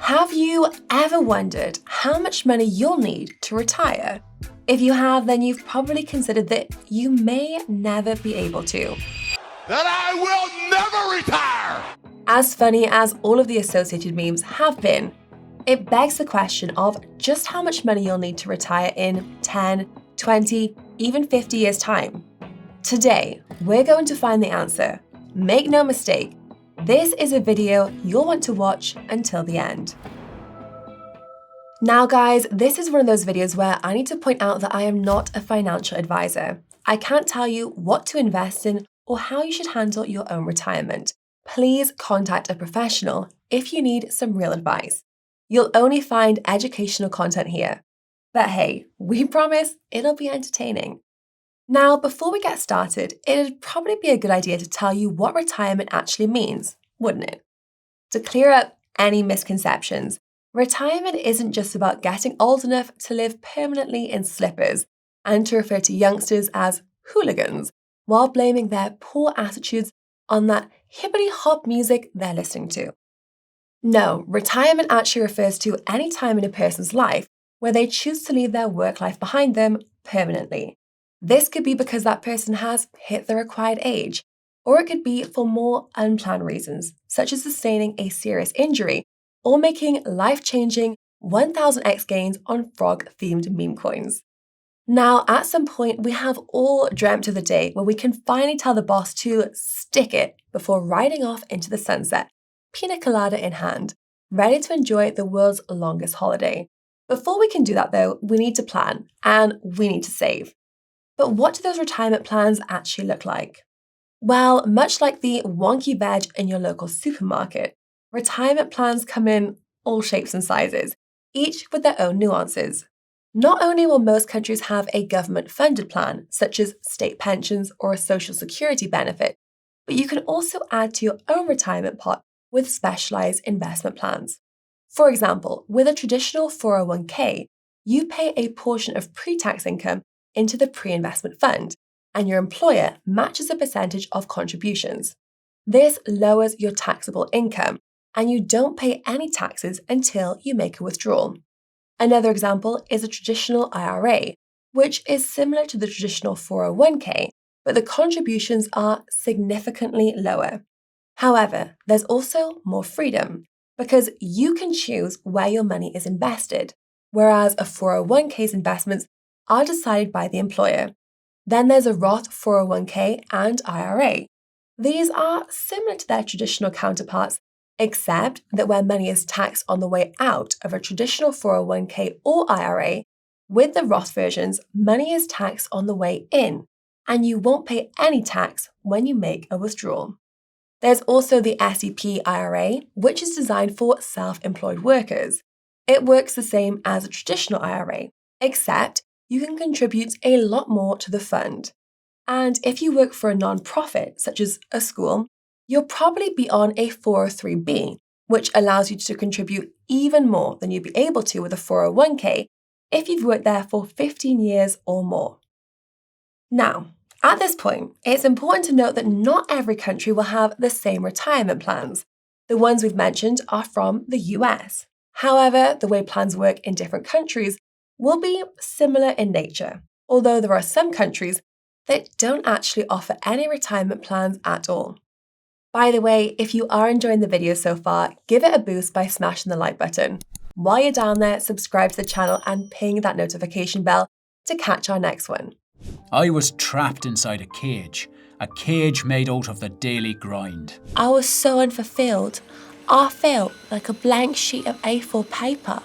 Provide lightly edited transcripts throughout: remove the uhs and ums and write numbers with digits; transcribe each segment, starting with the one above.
Have you ever wondered how much money you'll need to retire? If you have, then you've probably considered that you may never be able to. That I will never retire! As funny as all of the associated memes have been, it begs the question of just how much money you'll need to retire in 10, 20, even 50 years' time. Today, we're going to find the answer. Make no mistake, this is a video you'll want to watch until the end. Now guys, this is one of those videos where I need to point out that I am not a financial advisor. I can't tell you what to invest in or how you should handle your own retirement. Please contact a professional if you need some real advice. You'll only find educational content here. But hey, we promise it'll be entertaining. Now, before we get started, it'd probably be a good idea to tell you what retirement actually means, wouldn't it? To clear up any misconceptions, retirement isn't just about getting old enough to live permanently in slippers and to refer to youngsters as hooligans while blaming their poor attitudes on that hippity-hop music they're listening to. No, retirement actually refers to any time in a person's life where they choose to leave their work life behind them permanently. This could be because that person has hit the required age, or it could be for more unplanned reasons, such as sustaining a serious injury or making life-changing 1000x gains on frog-themed meme coins. Now, at some point, we have all dreamt of the day where we can finally tell the boss to stick it before riding off into the sunset, pina colada in hand, ready to enjoy the world's longest holiday. Before we can do that, though, we need to plan and we need to save. But what do those retirement plans actually look like? Well, much like the wonky veg in your local supermarket, retirement plans come in all shapes and sizes, each with their own nuances. Not only will most countries have a government-funded plan, such as state pensions or a social security benefit, but you can also add to your own retirement pot with specialized investment plans. For example, with a traditional 401k, you pay a portion of pre-tax income into the pre-investment fund, and your employer matches a percentage of contributions. This lowers your taxable income, and you don't pay any taxes until you make a withdrawal. Another example is a traditional IRA, which is similar to the traditional 401k, but the contributions are significantly lower. However, there's also more freedom, because you can choose where your money is invested, whereas a 401k's investments are decided by the employer. Then there's a Roth 401k and IRA. These are similar to their traditional counterparts, except that where money is taxed on the way out of a traditional 401k or IRA, with the Roth versions, money is taxed on the way in, and you won't pay any tax when you make a withdrawal. There's also the SEP IRA, which is designed for self-employed workers. It works the same as a traditional IRA, except you can contribute a lot more to the fund. And if you work for a non-profit, such as a school, you'll probably be on a 403b, which allows you to contribute even more than you'd be able to with a 401k if you've worked there for 15 years or more. Now, at this point, it's important to note that not every country will have the same retirement plans. The ones we've mentioned are from the US. However, the way plans work in different countries will be similar in nature, although there are some countries that don't actually offer any retirement plans at all. By the way, if you are enjoying the video so far, give it a boost by smashing the like button. While you're down there, subscribe to the channel and ping that notification bell to catch our next one. I was trapped inside a cage made out of the daily grind. I was so unfulfilled. I felt like a blank sheet of A4 paper.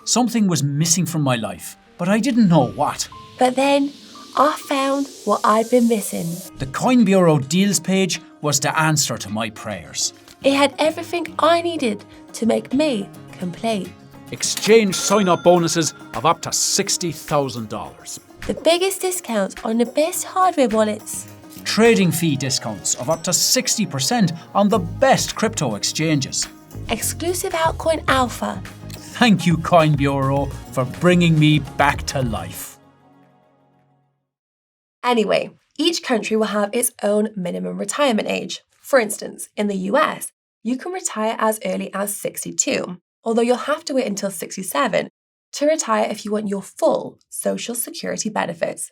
Something was missing from my life, but I didn't know what. But then I found what I'd been missing. The Coin Bureau deals page was the answer to my prayers. It had everything I needed to make me complete. Exchange sign-up bonuses of up to $60,000. The biggest discounts on the best hardware wallets. Trading fee discounts of up to 60% on the best crypto exchanges. Exclusive altcoin alpha. Thank you, Coin Bureau, for bringing me back to life. Anyway, each country will have its own minimum retirement age. For instance, in the US, you can retire as early as 62, although you'll have to wait until 67 to retire if you want your full Social Security benefits.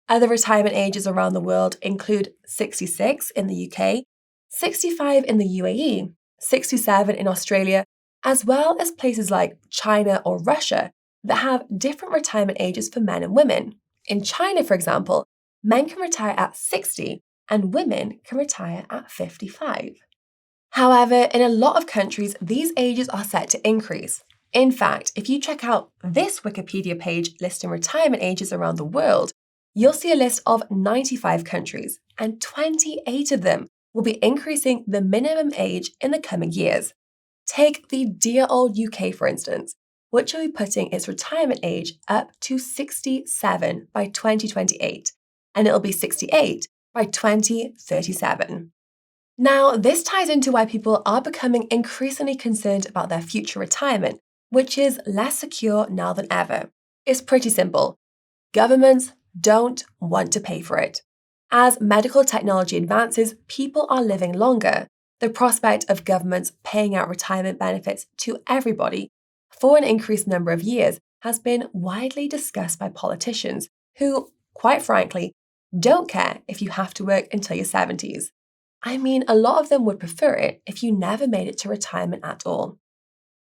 Other retirement ages around the world include 66 in the UK, 65 in the UAE, 67 in Australia, as well as places like China or Russia that have different retirement ages for men and women. In China, for example, men can retire at 60 and women can retire at 55. However, in a lot of countries, these ages are set to increase. In fact, if you check out this Wikipedia page listing retirement ages around the world, you'll see a list of 95 countries, and 28 of them will be increasing the minimum age in the coming years. Take the dear old UK, for instance, which will be putting its retirement age up to 67 by 2028, and it'll be 68 by 2037. Now, this ties into why people are becoming increasingly concerned about their future retirement, which is less secure now than ever. It's pretty simple. Governments don't want to pay for it. As medical technology advances, people are living longer. The prospect of governments paying out retirement benefits to everybody for an increased number of years has been widely discussed by politicians who, quite frankly, don't care if you have to work until your 70s. I mean, a lot of them would prefer it if you never made it to retirement at all.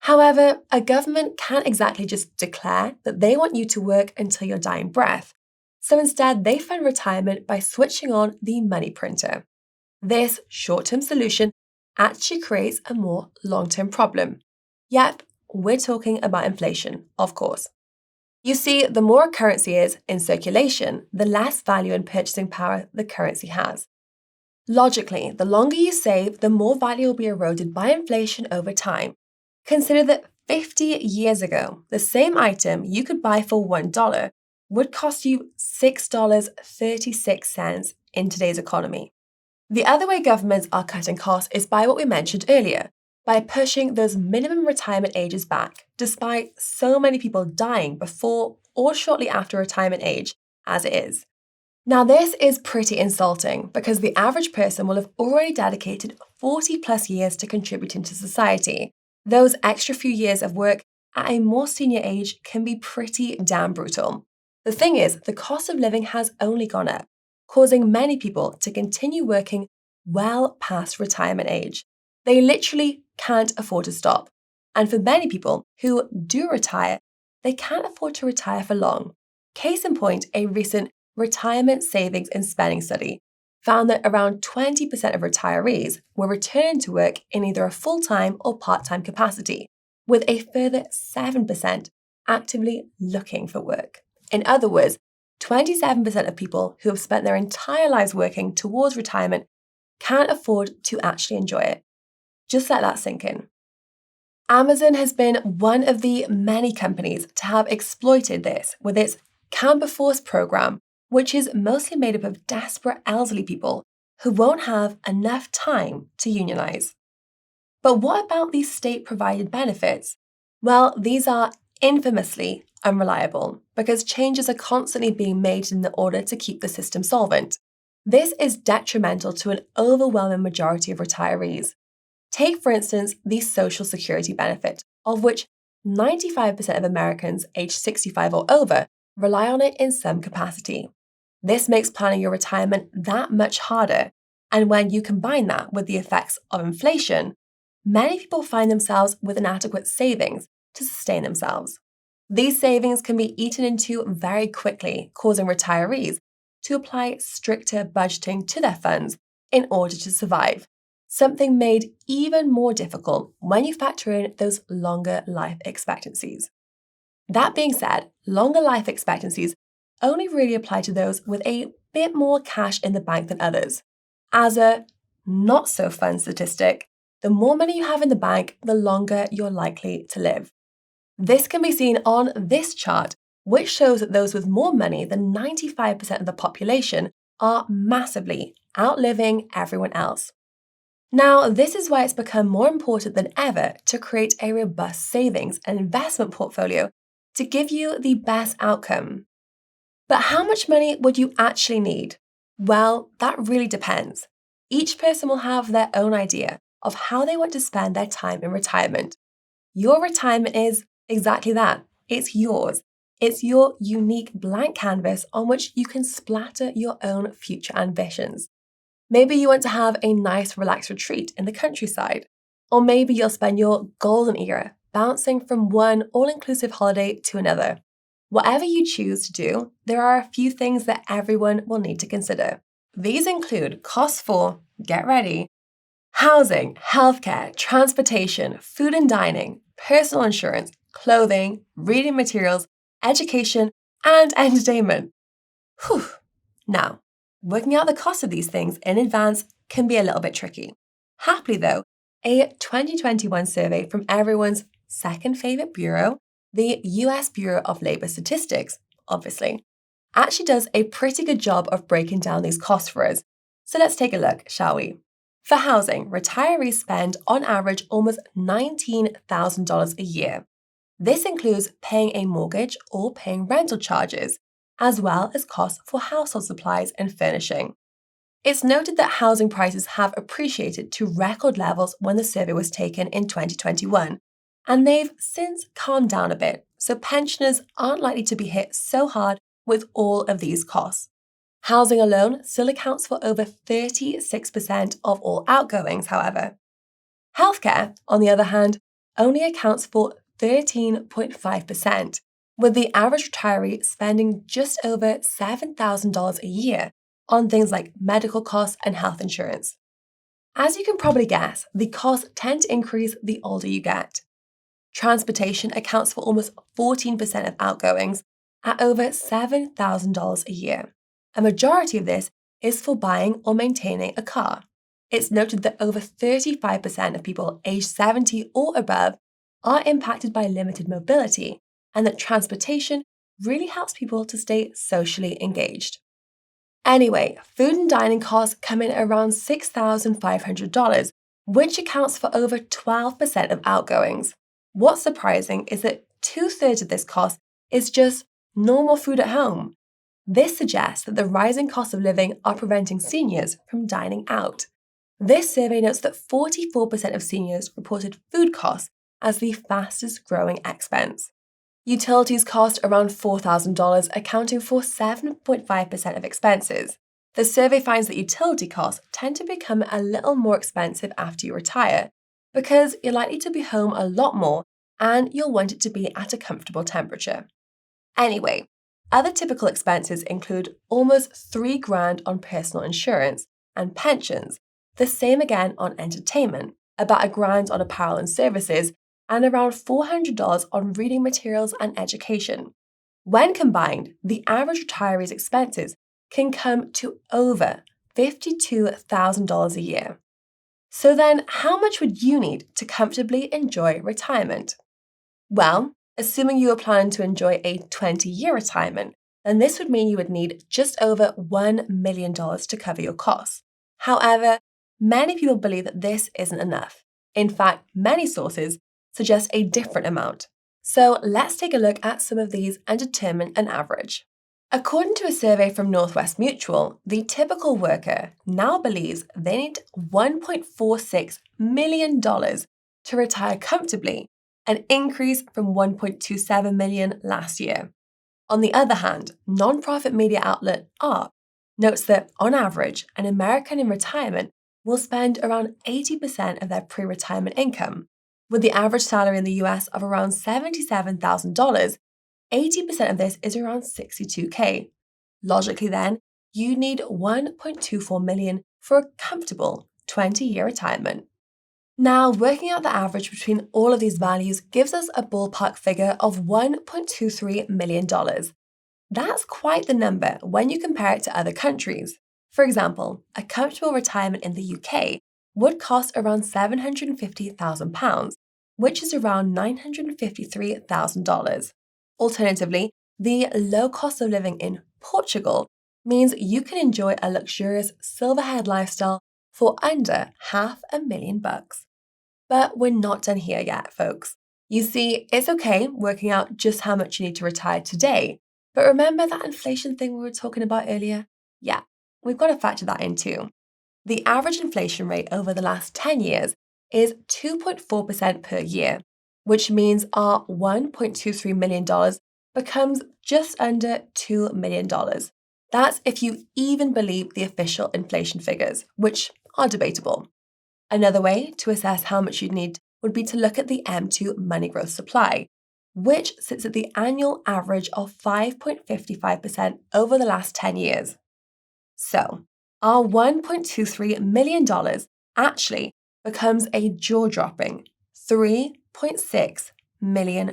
However, a government can't exactly just declare that they want you to work until your dying breath. So instead, they fund retirement by switching on the money printer. This short-term solution actually creates a more long-term problem. Yep, we're talking about inflation, of course. You see, the more a currency is in circulation, the less value and purchasing power the currency has. Logically, the longer you save, the more value will be eroded by inflation over time. Consider that 50 years ago, the same item you could buy for $1 would cost you $6.36 in today's economy. The other way governments are cutting costs is by what we mentioned earlier, by pushing those minimum retirement ages back, despite so many people dying before or shortly after retirement age, as it is. Now, this is pretty insulting because the average person will have already dedicated 40 plus years to contributing to society. Those extra few years of work at a more senior age can be pretty damn brutal. The thing is, the cost of living has only gone up, causing many people to continue working well past retirement age. They literally can't afford to stop. And for many people who do retire, they can't afford to retire for long. Case in point, a recent retirement savings and spending study found that around 20% of retirees were returning to work in either a full-time or part-time capacity, with a further 7% actively looking for work. In other words, 27% of people who have spent their entire lives working towards retirement can't afford to actually enjoy it. Just let that sink in. Amazon has been one of the many companies to have exploited this with its Canva Force program, which is mostly made up of desperate elderly people who won't have enough time to unionize. But what about these state-provided benefits? Well, these are infamously unreliable because changes are constantly being made in order to keep the system solvent. This is detrimental to an overwhelming majority of retirees. Take, for instance, the Social Security benefit, of which 95% of Americans aged 65 or over rely on it in some capacity. This makes planning your retirement that much harder, and when you combine that with the effects of inflation, many people find themselves with inadequate savings to sustain themselves. These savings can be eaten into very quickly, causing retirees to apply stricter budgeting to their funds in order to survive, something made even more difficult when you factor in those longer life expectancies. That being said, longer life expectancies only really apply to those with a bit more cash in the bank than others. As a not-so-fun statistic, the more money you have in the bank, the longer you're likely to live. This can be seen on this chart, which shows that those with more money than 95% of the population are massively outliving everyone else. Now, this is why it's become more important than ever to create a robust savings and investment portfolio to give you the best outcome. But how much money would you actually need? Well, that really depends. Each person will have their own idea of how they want to spend their time in retirement. Your retirement is exactly that. It's yours. It's your unique blank canvas on which you can splatter your own future ambitions. Maybe you want to have a nice, relaxed retreat in the countryside. Or maybe you'll spend your golden era bouncing from one all-inclusive holiday to another. Whatever you choose to do, there are a few things that everyone will need to consider. These include costs for, get ready, housing, healthcare, transportation, food and dining, personal insurance, clothing, reading materials, education, and entertainment. Whew. Now, working out the cost of these things in advance can be a little bit tricky. Happily though, a 2021 survey from everyone's second favorite bureau, the US Bureau of Labor Statistics, obviously, actually does a pretty good job of breaking down these costs for us. So let's take a look, shall we? For housing, retirees spend on average almost $19,000 a year. This includes paying a mortgage or paying rental charges, as well as costs for household supplies and furnishing. It's noted that housing prices have appreciated to record levels when the survey was taken in 2021, and they've since calmed down a bit, so pensioners aren't likely to be hit so hard with all of these costs. Housing alone still accounts for over 36% of all outgoings, however. Healthcare, on the other hand, only accounts for 13.5%, with the average retiree spending just over $7,000 a year on things like medical costs and health insurance. As you can probably guess, the costs tend to increase the older you get. Transportation accounts for almost 14% of outgoings at over $7,000 a year. A majority of this is for buying or maintaining a car. It's noted that over 35% of people aged 70 or above are impacted by limited mobility, and that transportation really helps people to stay socially engaged. Anyway, food and dining costs come in around $6,500, which accounts for over 12% of outgoings. What's surprising is that 2/3 of this cost is just normal food at home. This suggests that the rising costs of living are preventing seniors from dining out. This survey notes that 44% of seniors reported food costs as the fastest growing expense. Utilities cost around $4,000, accounting for 7.5% of expenses. The survey finds that utility costs tend to become a little more expensive after you retire, because you're likely to be home a lot more and you'll want it to be at a comfortable temperature. Anyway, other typical expenses include almost $3,000 on personal insurance and pensions, the same again on entertainment, about $1,000 on apparel and services, and around $400 on reading materials and education. When combined, the average retiree's expenses can come to over $52,000 a year. So then, how much would you need to comfortably enjoy retirement? Well, assuming you are planning to enjoy a 20-year retirement, then this would mean you would need just over $1 million to cover your costs. However, many people believe that this isn't enough. In fact, many sources suggest a different amount. So let's take a look at some of these and determine an average. According to a survey from Northwest Mutual, the typical worker now believes they need $1.46 million to retire comfortably, an increase from $1.27 million last year. On the other hand, nonprofit media outlet ARP notes that, on average, an American in retirement will spend around 80% of their pre-retirement income. With the average salary in the US of around $77,000, 80% of this is around $62K. Logically then, you need $1.24 million for a comfortable 20-year retirement. Now, working out the average between all of these values gives us a ballpark figure of $1.23 million. That's quite the number when you compare it to other countries. For example, a comfortable retirement in the UK would cost around £750,000, which is around $953,000. Alternatively, the low cost of living in Portugal means you can enjoy a luxurious silver-haired lifestyle for under $500,000. But we're not done here yet, folks. You see, it's okay working out just how much you need to retire today, but remember that inflation thing we were talking about earlier? Yeah, we've got to factor that in too. The average inflation rate over the last 10 years is 2.4% per year. which means our $1.23 million becomes just under $2 million. That's if you even believe the official inflation figures, which are debatable. Another way to assess how much you'd need would be to look at the M2 money growth supply, which sits at the annual average of 5.55% over the last 10 years. So, our $1.23 million actually becomes a jaw-dropping $3.6 million.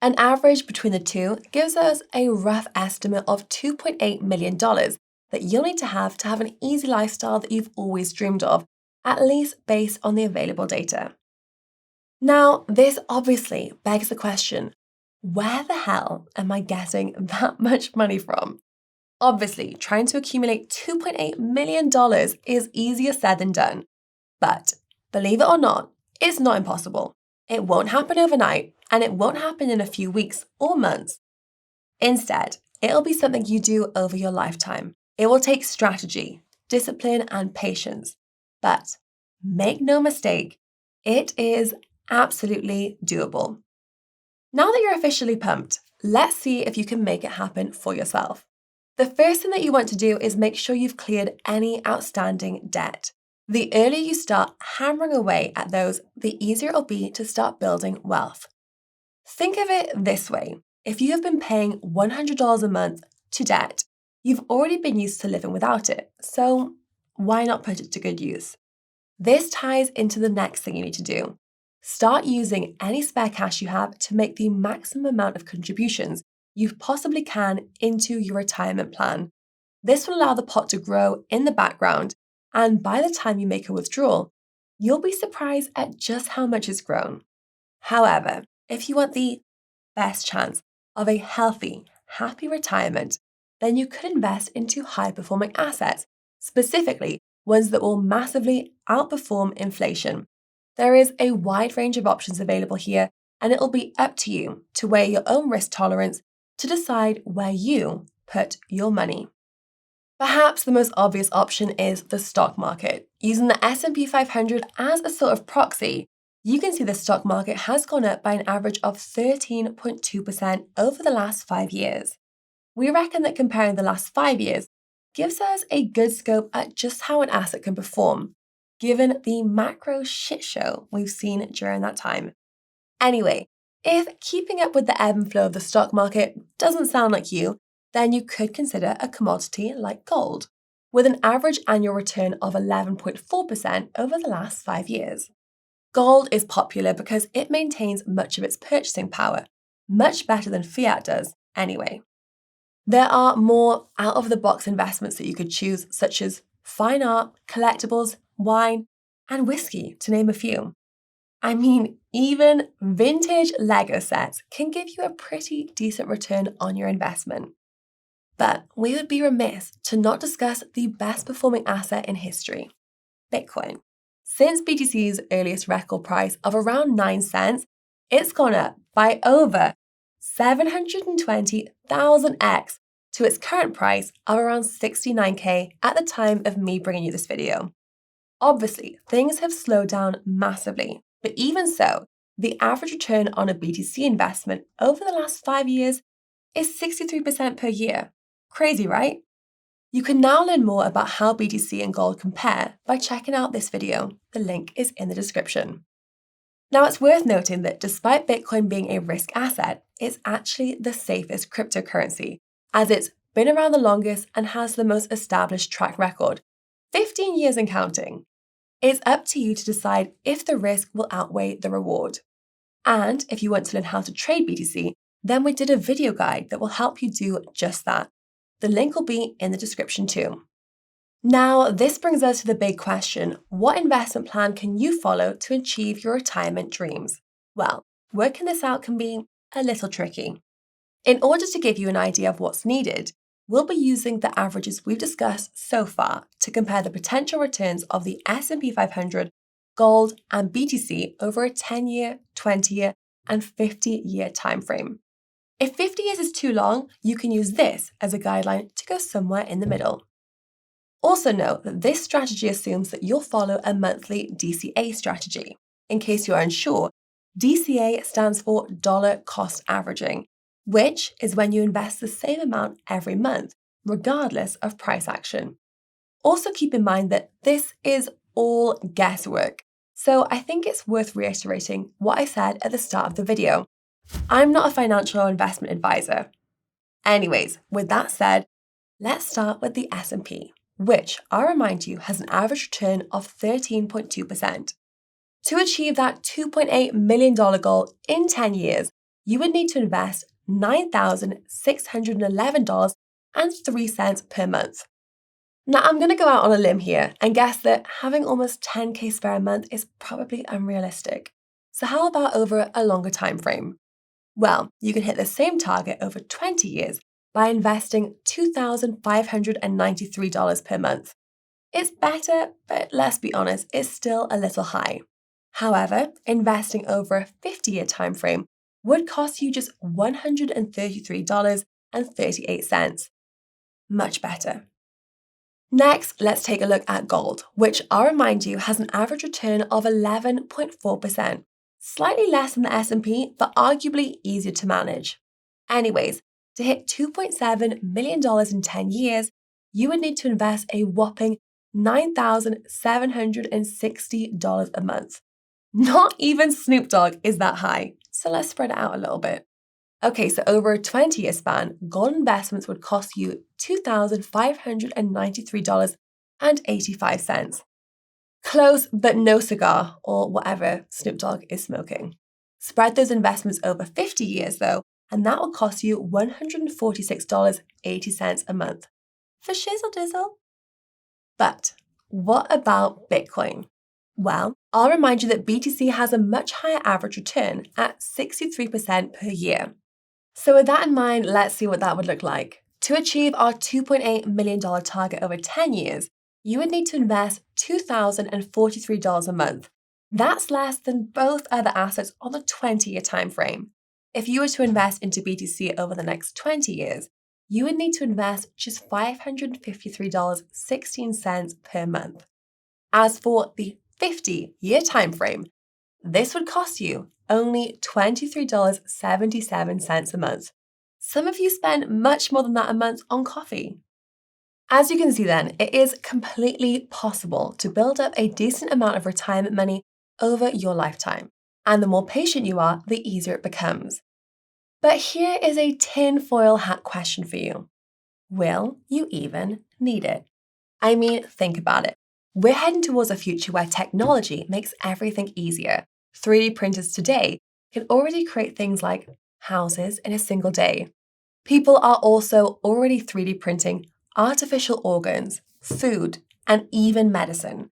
An average between the two gives us a rough estimate of $2.8 million that you'll need to have an easy lifestyle that you've always dreamed of, at least based on the available data. Now, this obviously begs the question, where the hell am I getting that much money from? Obviously, trying to accumulate $2.8 million is easier said than done. But believe it or not, it's not impossible. It won't happen overnight, and it won't happen in a few weeks or months. Instead, it'll be something you do over your lifetime. It will take strategy, discipline, and patience. But make no mistake, it is absolutely doable. Now that you're officially pumped, let's see if you can make it happen for yourself. The first thing that you want to do is make sure you've cleared any outstanding debt. The earlier you start hammering away at those, the easier it'll be to start building wealth. Think of it this way. If you have been paying $100 a month to debt, you've already been used to living without it, so why not put it to good use? This ties into the next thing you need to do. Start using any spare cash you have to make the maximum amount of contributions you possibly can into your retirement plan. This will allow the pot to grow in the background, and by the time you make a withdrawal, you'll be surprised at just how much it's grown. However, if you want the best chance of a healthy, happy retirement, then you could invest into high-performing assets, specifically ones that will massively outperform inflation. There is a wide range of options available here, and it'll be up to you to weigh your own risk tolerance to decide where you put your money. Perhaps the most obvious option is the stock market. Using the S&P 500 as a sort of proxy, you can see the stock market has gone up by an average of 13.2% over the last 5 years. We reckon that comparing the last 5 years gives us a good scope at just how an asset can perform, given the macro shit show we've seen during that time. Anyway, if keeping up with the ebb and flow of the stock market doesn't sound like you, then you could consider a commodity like gold, with an average annual return of 11.4% over the last 5 years. Gold is popular because it maintains much of its purchasing power, much better than fiat does anyway. There are more out-of-the-box investments that you could choose, such as fine art, collectibles, wine, and whiskey, to name a few. I mean, even vintage Lego sets can give you a pretty decent return on your investment. But we would be remiss to not discuss the best performing asset in history, Bitcoin. Since BTC's earliest record price of around 9 cents, it's gone up by over 720,000x to its current price of around 69k at the time of me bringing you this video. Obviously, things have slowed down massively, but even so, the average return on a BTC investment over the last 5 years is 63% per year. Crazy, right? You can now learn more about how BTC and gold compare by checking out this video. The link is in the description. Now, it's worth noting that despite Bitcoin being a risk asset, it's actually the safest cryptocurrency, as it's been around the longest and has the most established track record, 15 years and counting. It's up to you to decide if the risk will outweigh the reward. And if you want to learn how to trade BTC, then we did a video guide that will help you do just that. The link will be in the description too. Now, this brings us to the big question: what investment plan can you follow to achieve your retirement dreams? Well, working this out can be a little tricky. In order to give you an idea of what's needed, we'll be using the averages we've discussed so far to compare the potential returns of the S&P 500, gold, and BTC over a 10-year, 20-year, and 50-year timeframe. If 50 years is too long, you can use this as a guideline to go somewhere in the middle. Also note that this strategy assumes that you'll follow a monthly DCA strategy. In case you're unsure, DCA stands for dollar cost averaging, which is when you invest the same amount every month, regardless of price action. Also keep in mind that this is all guesswork, so I think it's worth reiterating what I said at the start of the video. I'm not a financial or investment advisor. Anyways, with that said, let's start with the S&P, which, I'll remind you, has an average return of 13.2%. To achieve that $2.8 million goal in 10 years, you would need to invest $9,611.03 per month. Now, I'm going to go out on a limb here and guess that having almost 10K spare a month is probably unrealistic. So how about over a longer time frame? Well, you can hit the same target over 20 years by investing $2,593 per month. It's better, but let's be honest, it's still a little high. However, investing over a 50-year time frame would cost you just $133.38. Much better. Next, let's take a look at gold, which I'll remind you has an average return of 11.4%. Slightly less than the S&P, but arguably easier to manage. Anyways, to hit $2.7 million in 10 years, you would need to invest a whopping $9,760 a month. Not even Snoop Dogg is that high, so let's spread it out a little bit. Okay, so over a 20-year span, gold investments would cost you $2,593.85. Close, but no cigar, or whatever Snoop Dogg is smoking. Spread those investments over 50 years, though, and that will cost you $146.80 a month. For shizzle dizzle. But what about Bitcoin? Well, I'll remind you that BTC has a much higher average return at 63% per year. So with that in mind, let's see what that would look like. To achieve our $2.8 million target over 10 years, you would need to invest $2,043 a month. That's less than both other assets on the 20-year time frame. If you were to invest into BTC over the next 20 years, you would need to invest just $553.16 per month. As for the 50-year time frame, this would cost you only $23.77 a month. Some of you spend much more than that a month on coffee. As you can see then, it is completely possible to build up a decent amount of retirement money over your lifetime. And the more patient you are, the easier it becomes. But here is a tinfoil hat question for you. Will you even need it? I mean, think about it. We're heading towards a future where technology makes everything easier. 3D printers today can already create things like houses in a single day. People are also already 3D printing artificial organs, food, and even medicine.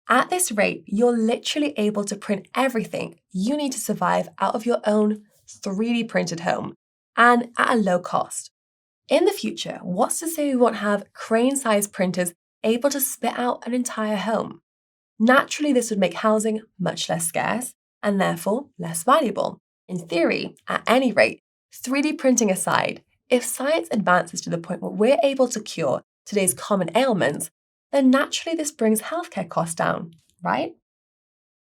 At this rate, you're literally able to print everything you need to survive out of your own 3D printed home, and at a low cost. In the future, what's to say we won't have crane-sized printers able to spit out an entire home? Naturally, this would make housing much less scarce, and therefore less valuable. In theory, at any rate, 3D printing aside, if science advances to the point where we're able to cure today's common ailments, then naturally this brings healthcare costs down, right?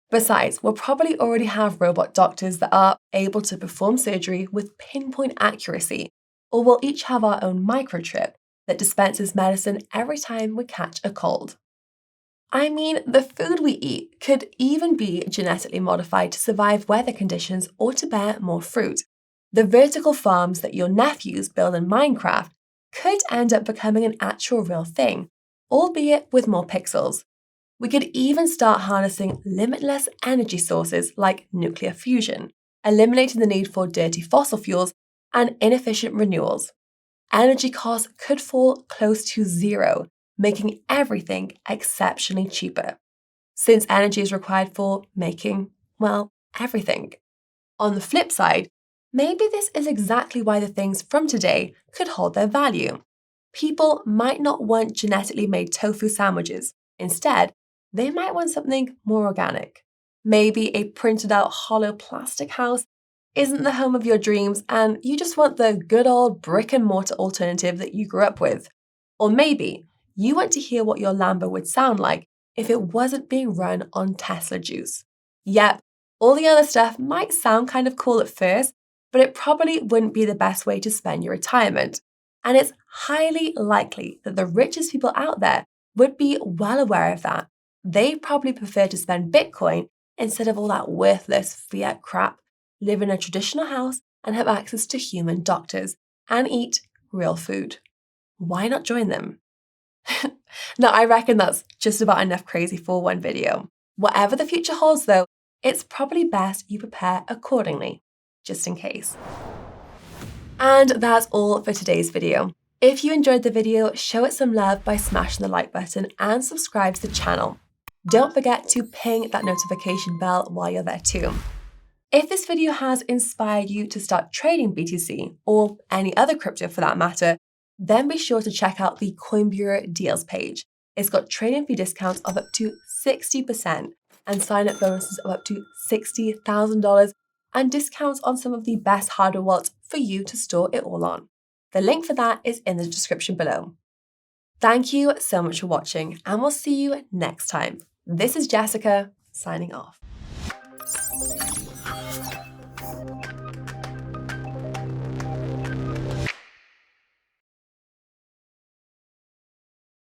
Besides, we'll probably already have robot doctors that are able to perform surgery with pinpoint accuracy, or we'll each have our own microchip that dispenses medicine every time we catch a cold. I mean, the food we eat could even be genetically modified to survive weather conditions or to bear more fruit. The vertical farms that your nephews build in Minecraft could end up becoming an actual real thing, albeit with more pixels. We could even start harnessing limitless energy sources like nuclear fusion, eliminating the need for dirty fossil fuels and inefficient renewals. Energy costs could fall close to zero, making everything exceptionally cheaper, since energy is required for making, well, everything. On the flip side, maybe this is exactly why the things from today could hold their value. People might not want genetically made tofu sandwiches. Instead, they might want something more organic. Maybe a printed out hollow plastic house isn't the home of your dreams and you just want the good old brick and mortar alternative that you grew up with. Or maybe you want to hear what your Lambo would sound like if it wasn't being run on Tesla juice. Yep, All the other stuff might sound kind of cool at first, but it probably wouldn't be the best way to spend your retirement. And it's highly likely that the richest people out there would be well aware of that. They probably prefer to spend Bitcoin instead of all that worthless fiat crap, live in a traditional house and have access to human doctors, and eat real food. Why not join them? Now, I reckon that's just about enough crazy for one video. Whatever the future holds, though, it's probably best you prepare accordingly, just in case. And that's all for today's video. If you enjoyed the video, show it some love by smashing the like button and subscribe to the channel. Don't forget to ping that notification bell while you're there too. If this video has inspired you to start trading BTC, or any other crypto for that matter, then be sure to check out the Coinbureau deals page. It's got trading fee discounts of up to 60% and sign-up bonuses of up to $60,000 and discounts on some of the best hardware wallets for you to store it all on. The link for that is in the description below. Thank you so much for watching, and we'll see you next time. This is Jessica, signing off.